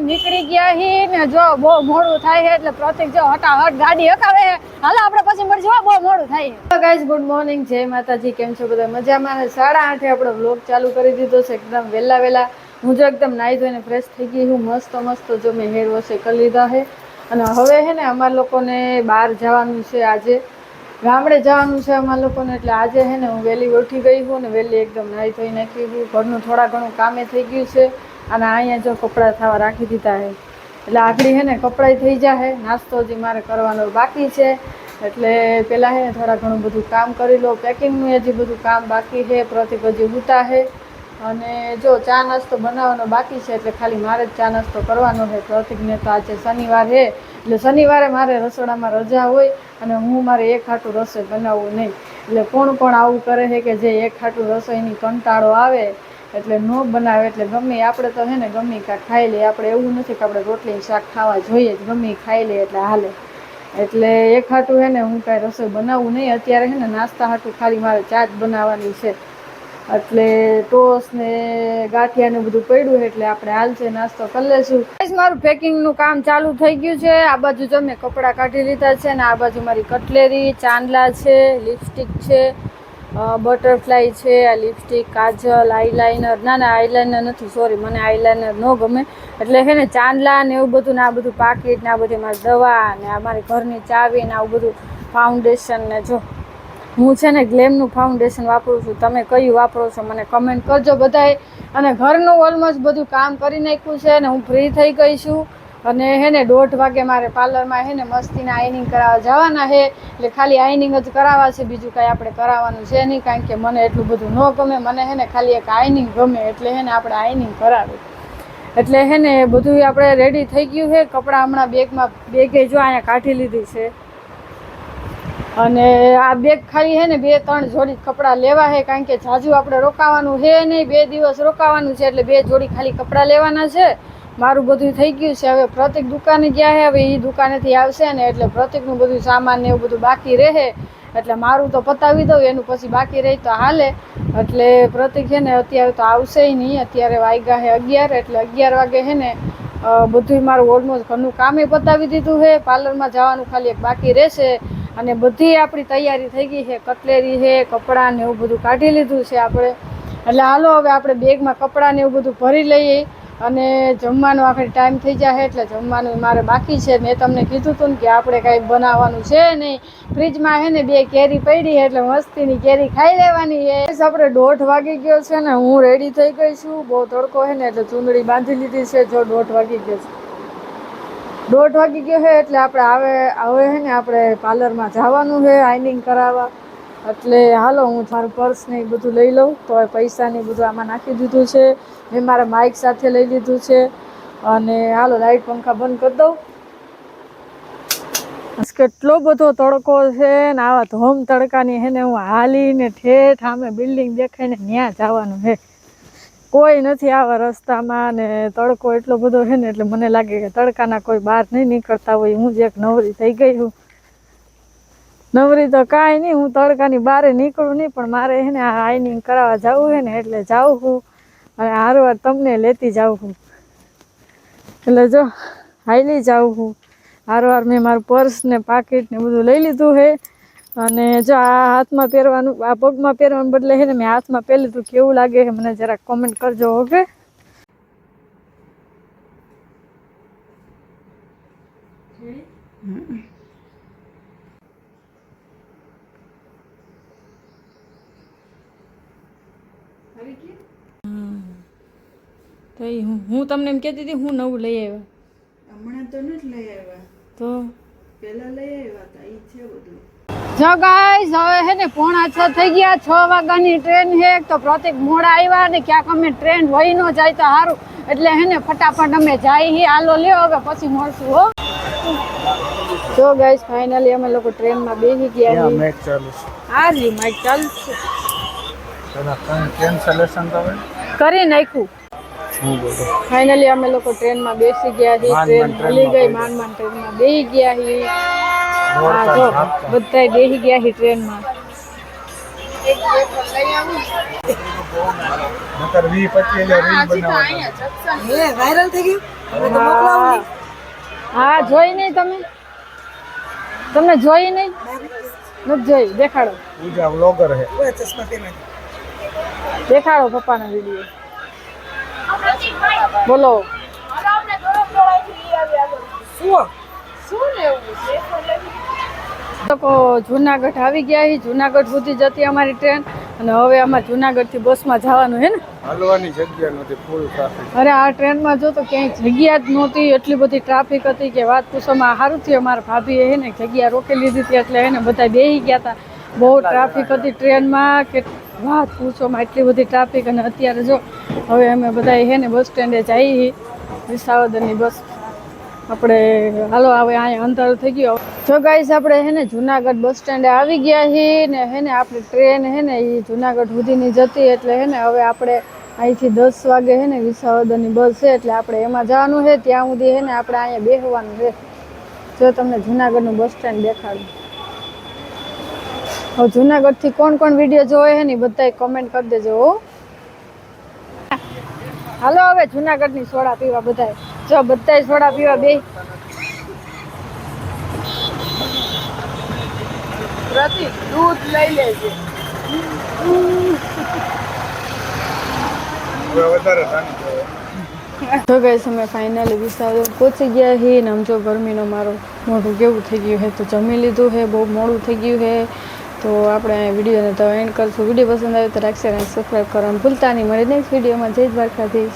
નીકળી ગયા હી ને જો બહુ મોડું થાય છે એટલે પ્રતિક જો હટાહટ ગાડી હકાવે હાલો આપણે પછી મળજો બહુ મોડું થાય છે ગાઈસ ગુડ મોર્નિંગ જય માતાજી કેમ છો બધા મજામાં 8:30 આપણે વ્લોગ ચાલુ કરી દીધો છે એકદમ વેલા હું જો એકદમ નાઈ ધોઈને ફ્રેશ થઈ ગઈ હું મસ્ત જો મેં હેર વોશ કરી લીધા છે અને હવે હે ને અમારા લોકોને બહાર જવાનું છે આજે ગામડે જવાનું છે અમારા લોકોને એટલે આજે હે ને હું વહેલી ઉઠી ગઈ હું ને વહેલી એકદમ નાઈ ધોઈ નાખી હું ઘરનું થોડા ઘણું કામે થઈ ગયું છે અને અહીંયા જો કપડાં થવા રાખી દીધા છે એટલે આગળ હે ને કપડાં થઈ જાય નાસ્તો હજી મારે કરવાનો બાકી છે એટલે પહેલાં હે ને થોડા ઘણું બધું કામ કરી લો પેકિંગનું હજી બધું કામ બાકી છે પ્રતિક હજી ઉતા છે અને જો ચા નાસ્તો બનાવવાનો બાકી છે એટલે ખાલી મારે જ ચા નાસ્તો કરવાનો છે પ્રતિકને તો આજે શનિવાર છે એટલે શનિવારે મારે રસોડામાં રજા હોય અને હું મારે એક હાટું રસોઈ બનાવવું નહીં એટલે કોણ આવું કરે છે કે જે એક હાટું રસોઈની કંટાળો આવે એટલે ન બનાવે એટલે ગમે આપણે તો હે ને ગમે કાંઈ ખાઈ લઈએ આપણે એવું નથી કે આપણે રોટલી શાક ખાવા જોઈએ જ ગમે ખાઈ લઈએ એટલે હાલે એટલે એક હાટું હે ને હું કાંઈ રસોઈ બનાવવું નહીં અત્યારે હે ને નાસ્તા હાટું ખાલી મારે ચા જ બનાવવાની છે એટલે ટોસ ને ગાંઠિયા ને બધું પડ્યું છે એટલે આપણે હાલ છે નાસ્તો કરી લેશું મારું પેકિંગનું કામ ચાલુ થઈ ગયું છે આ બાજુ જો મેં કપડાં કાઢી લીધા છે ને આ બાજુ મારી કટલેરી ચાંદલા છે લિપસ્ટિક છે બટરફ્લાય છે આ લિપસ્ટિક કાજલ આઈલાઇનર ના આઈલાઇનર નથી સોરી મને આઈલાઇનર ન ગમે એટલે છે ને ચાંદલા ને એવું બધું ને આ બધું પાકીટ ને આ બધી મારી દવા ને આ મારી ઘરની ચાવી ને આવું બધું ફાઉન્ડેશન ને જો હું છે ને ગ્લેમનું ફાઉન્ડેશન વાપરું છું તમે કયું વાપરો છો મને કમેન્ટ કરજો બધાએ અને ઘરનું ઓલમોસ્ટ બધું કામ કરી નાખ્યું છે ને હું ફ્રી થઈ ગઈ છું અને હે ને 1:30 વાગે મારે પાર્લરમાં હે ને મસ્તીના આઈનિંગ કરાવવા જવાના છે એટલે ખાલી આઈનિંગ જ કરાવવા છે બીજું કાંઈ આપણે કરાવવાનું છે નહીં કારણ કે મને એટલું બધું ન ગમે મને હે ને ખાલી એક આઈનિંગ ગમે એટલે હે ને આપણે આઈનિંગ કરાવી એટલે હે ને બધું આપણે રેડી થઈ ગયું છે કપડાં હમણાં બેગે જો અહીંયા કાઢી લીધી છે અને આ બેગ ખાલી હે ને 2-3 જોડી કપડાં લેવા છે કારણ કે જાજુ આપણે રોકાવાનું છે નહીં 2 દિવસ રોકાવાનું છે એટલે 2 જોડી ખાલી કપડાં લેવાના છે મારું બધું થઈ ગયું છે હવે પ્રતિક દુકાને ગયા છે હવે એ દુકાનેથી આવશે ને એટલે પ્રતિકનું બધું સામાન ને એવું બધું બાકી રહે એટલે મારું તો પતાવી દઉં એનું પછી બાકી રહી તો હાલે એટલે પ્રતિક છે ને અત્યારે તો આવશે નહીં અત્યારે વાગ્યા છે 11 એટલે 11 વાગે છે ને બધું મારું ઓલમોસ્ટ ઘરનું કામે પતાવી દીધું છે પાર્લરમાં જવાનું ખાલી એક બાકી રહેશે અને બધી આપણી તૈયારી થઈ ગઈ છે કટલેરી છે કપડાં ને એવું બધું કાઢી લીધું છે આપણે એટલે હાલો હવે આપણે બેગમાં કપડાં ને એવું બધું ભરી લઈએ અને જમવાનો આખરે ટાઈમ થઈ જાય એટલે જમવાનું મારે બાકી છે મેં તમને કીધું હતું ને કે આપણે કાંઈ બનાવવાનું છે નહીં ફ્રીજમાં છે ને 2 કેરી પડી એટલે મસ્તીની કેરી ખાઈ લેવાની છે આપણે 1:30 વાગી ગયો છે ને હું રેડી થઈ ગઈ છું બહુ તડકો છે ને એટલે ચૂંદડી બાંધી લીધી છે જો 1:30 વાગી ગયો છે 1:30 વાગી ગયો છે એટલે આપણે હવે છે ને આપણે પાર્લરમાં જવાનું છે આઈનિંગ કરાવવા એટલે હાલો હું મારું પર્સ ને એ બધું લઈ લઉં તો પૈસા ને બધું આમાં નાખી દીધું છે મેં મારા માઇક સાથે લઈ લીધું છે અને હાલો લાઇટ પંખા બંધ કરી દઉં કેટલો બધો તડકો છે ને આવા ધોમ તડકાની હે ને હું હાલીને ઠેઠ સામે બિલ્ડિંગ દેખાઈને ત્યાં જવાનું છે કોઈ નથી આવા રસ્તામાં ને તડકો એટલો બધો છે ને એટલે મને લાગે કે તડકાના કોઈ બહાર નહીં નીકળતા હોય હું જ એક નવરી થઈ ગઈ છું નવરી તો કાંઈ નહીં હું તડકાની બહાર નીકળું નહીં પણ મારે છે ને આ આઈનિંગ કરાવવા જવું છે ને એટલે જાઉં છું અને હારવાર તમને લેતી જાઉં છું એટલે જો હાલી જાઉં છું હારવાર મેં મારું પર્સ ને પાકીટ ને બધું લઈ લીધું છે અને જો આ હાથમાં પહેરવાનું આ પગમાં પહેરવાનું બદલે છે ને મેં હાથમાં પહેરી લીધું કેવું લાગે છે મને જરાક કોમેન્ટ કરજો ઓકે તો હું તમને એમ કહેતી હતી હું નવું લઈ આવ્યા હમણાં તો નથી લઈ આવ્યા તો પેલા લઈ આવ્યા હતા ઈ છે બધું જો ગાઈસ હવે હે ને 5:45 થઈ ગયા 6 વાગ્યાની ટ્રેન છે તો પ્રતિક મોડા આવ્યા ને ક્યાંક અમે ટ્રેન વહી ન જાય તો સારું એટલે હે ને ફટાફટ અમે જાય હાલો લ્યો હવે પછી મળશું હો જો ગાઈસ ફાઇનલી અમે લોકો ટ્રેનમાં બેસી ગયા છીએ મેચ ચાલુ છે હાજી માઈક ચાલુ છે એના કેન્સલેશન તમે કરી નાખ્યું ફાઇનલી અમે લોકો ટ્રેનમાં બેસી ગયા છીએ ટ્રેન મળી ગઈ માંડ ટ્રેનમાં બેસી ગયા છીએ હા જો બધા બેસી ગયા છીએ ટ્રેનમાં નકર 20-25 રીલ બનાવવા વાયરલ થઈ ગયું હા જોઈ નહીં તમે? તમને જોઈ નહીં? નથી જોઈ. દેખાડો પૂજા વ્લોગર હે. દેખાડો પપ્પાનો વિડીયો. બોલો. લોકો જુનાગઢ આવી ગયા છે. જુનાગઢ સુધી જતી અમારી ટ્રેન અને હવે અમારે જુનાગઢથી બસમાં જવાનું હે ને. હાલવાની જગ્યા નથી, ફૂલ ટ્રાફિક. અરે આ ટ્રેનમાં જો તો ક્યાંય જગ્યા જ નહોતી, એટલી બધી ટ્રાફિક હતી કે વાત પૂછોમાં. સારું થયું અમારા ભાભીએ હે ને જગ્યા રોકી લીધી હતી એટલે હે ને બધા બેસી ગયા હતા. બહુ ટ્રાફિક હતી ટ્રેનમાં કે વાત પૂછોમાં, એટલી બધી ટ્રાફિક. અને અત્યારે જો હવે અમે બધા હે ને બસ સ્ટેન્ડે જઈએ વિસાવદરની બસ આપણે. હાલો હવે અહીંયા અંધારું થઈ ગયું. જો ગાઈસ આપણે હે ને જુનાગઢ બસ સ્ટેન્ડે આવી ગયા છીએ ને હે ને આપણી ટ્રેન હે ને એ જુનાગઢ સુધીની જતી એટલે હે ને હવે આપણે અહીંથી 10 વાગે હે ને વિસાવદરની બસ છે એટલે આપણે એમાં જવાનું છે. ત્યાં સુધી હે ને આપણે અહીંયા બેસવાનું છે. જો તમને જુનાગઢનું બસ સ્ટેન્ડ દેખાડું. હવે જુનાગઢથી કોણ કોણ વિડીયો જોવે છે ને બધા કોમેન્ટ કરી દેજો હો. હાલો હવે જુનાગઢની સોડા પીવા બધાય. જો બધાય સોડા પીવા બે. પ્રતિક દૂધ લઈ લેજે. હવે વધારે ટાઈમ જોઈએ. તો ગાઈસ અમે ફાઇનલી વિસાવદર પહોંચી ગયા છીએ ને આમ જો ગરમીનો મારો મોઢું કેવું થઈ ગયું છે તો જમી લીધું છે. બહુ મોડું થઈ ગયું છે તો આપણે વિડીયોને તો એન્ડ કરશું. વિડીયો પસંદ આવે તો લાઈક શેર અને સબસ્ક્રાઈબ કરવાનું ભૂલતા નહીં. મળે નેક્સ્ટ વિડીયોમાં. જય દ્વારકાધીશ.